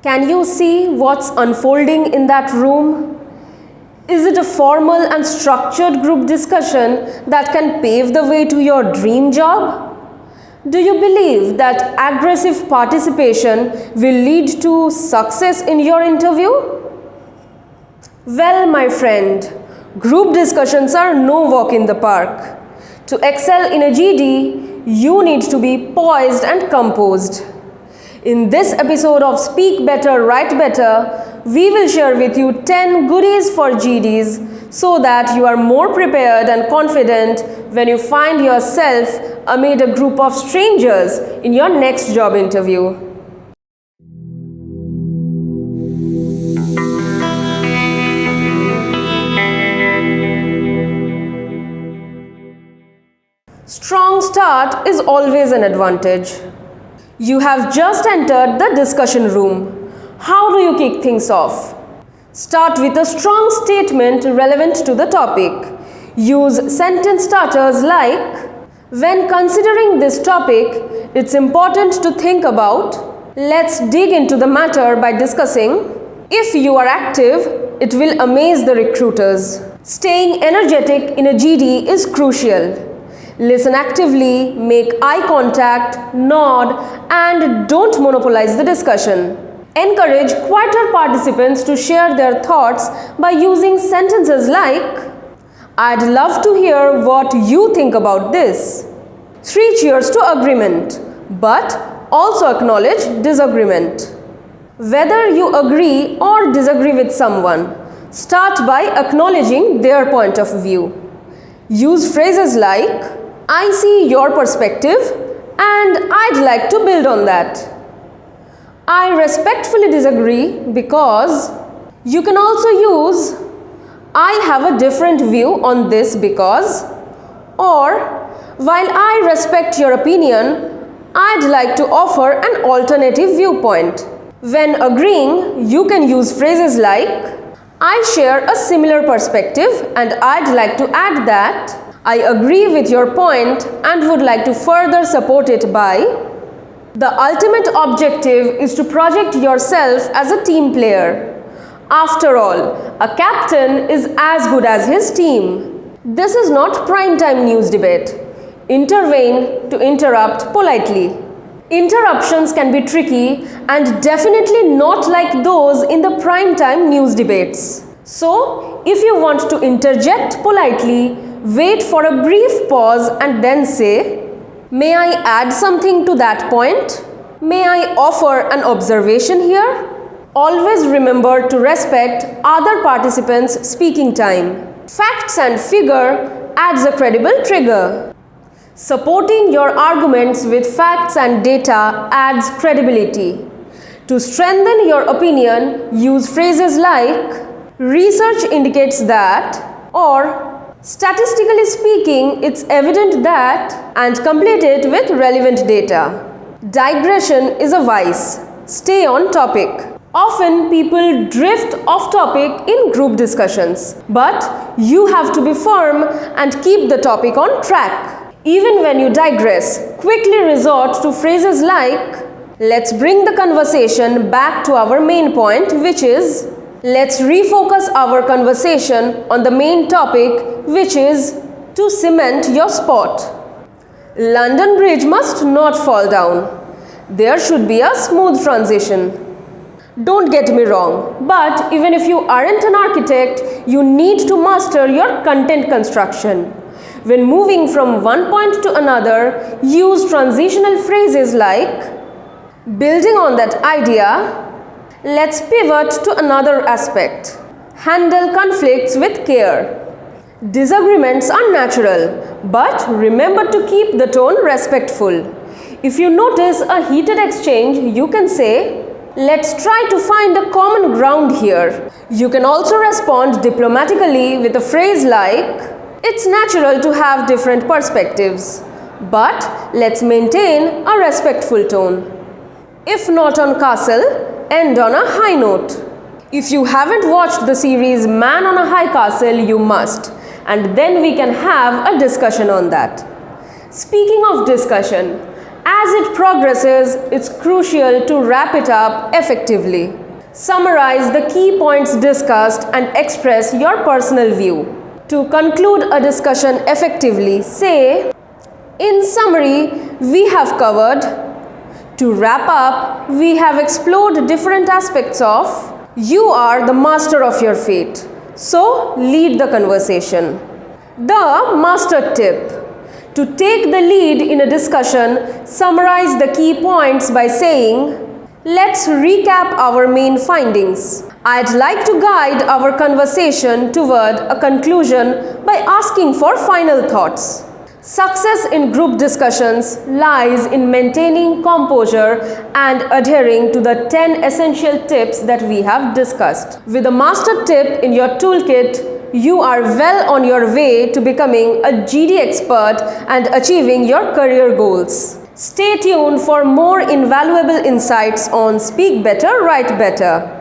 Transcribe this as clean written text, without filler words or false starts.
Can you see what's unfolding in that room? Is it a formal and structured group discussion that can pave the way to your dream job? Do you believe that aggressive participation will lead to success in your interview? Well, my friend, group discussions are no walk in the park. To excel in a GD, you need to be poised and composed. In this episode of Speak Better, Write Better, we will share with you 10 goodies for GDs so that you are more prepared and confident when you find yourself amid a group of strangers in your next job interview. Strong start is always an advantage. You have just entered the discussion room. How do you kick things off? Start with a strong statement relevant to the topic. Use sentence starters like, when considering this topic, it's important to think about, let's dig into the matter by discussing. If you are active, it will amaze the recruiters. Staying energetic in a GD is crucial. Listen actively, make eye contact, nod, and don't monopolize the discussion. Encourage quieter participants to share their thoughts by using sentences like, I'd love to hear what you think about this. 3 cheers to agreement, but also acknowledge disagreement. Whether you agree or disagree with someone, start by acknowledging their point of view. Use phrases like, I see your perspective and I'd like to build on that. I respectfully disagree because. You can also use I have a different view on this because, or while I respect your opinion, I'd like to offer an alternative viewpoint. When agreeing, you can use phrases like I share a similar perspective and I'd like to add that I agree with your point and would like to further support it by. The ultimate objective is to project yourself as a team player. After all, a captain is as good as his team. This is not primetime news debate. Intervene to interrupt politely. Interruptions can be tricky and definitely not like those in the primetime news debates. So, if you want to interject politely, wait for a brief pause and then say, may I add something to that point? May I offer an observation here? Always remember to respect other participants' speaking time. Facts and figure adds a credible trigger. Supporting your arguments with facts and data adds credibility. To strengthen your opinion, use phrases like, research indicates that, or statistically speaking, it's evident that, and complete it with relevant data. Digression is a vice. Stay on topic. Often people drift off topic in group discussions, but you have to be firm and keep the topic on track. Even when you digress, quickly resort to phrases like, let's bring the conversation back to our main point, which is, let's refocus our conversation on the main topic, which is to cement your spot. London Bridge must not fall down. There should be a smooth transition. Don't get me wrong, but even if you aren't an architect, you need to master your content construction. When moving from one point to another, use transitional phrases like, building on that idea, let's pivot to another aspect. Handle conflicts with care. Disagreements are natural, but remember to keep the tone respectful. If you notice a heated exchange, you can say, let's try to find a common ground here. You can also respond diplomatically with a phrase like, it's natural to have different perspectives, but let's maintain a respectful tone. If not on castle, end on a high note. If you haven't watched the series Man on a High Castle, you must, and then we can have a discussion on that. Speaking of discussion, As it progresses, it's crucial to wrap it up effectively. Summarize the key points discussed and express your personal view. To conclude a discussion effectively, say, in summary, we have covered. To wrap up, we have explored different aspects of. You are the master of your fate. So, lead the conversation. The master tip. To take the lead in a discussion, summarize the key points by saying, let's recap our main findings. I'd like to guide our conversation toward a conclusion by asking for final thoughts. Success in group discussions lies in maintaining composure and adhering to the 10 essential tips that we have discussed. With a master tip in your toolkit, you are well on your way to becoming a GD expert and achieving your career goals. Stay tuned for more invaluable insights on Speak Better, Write Better.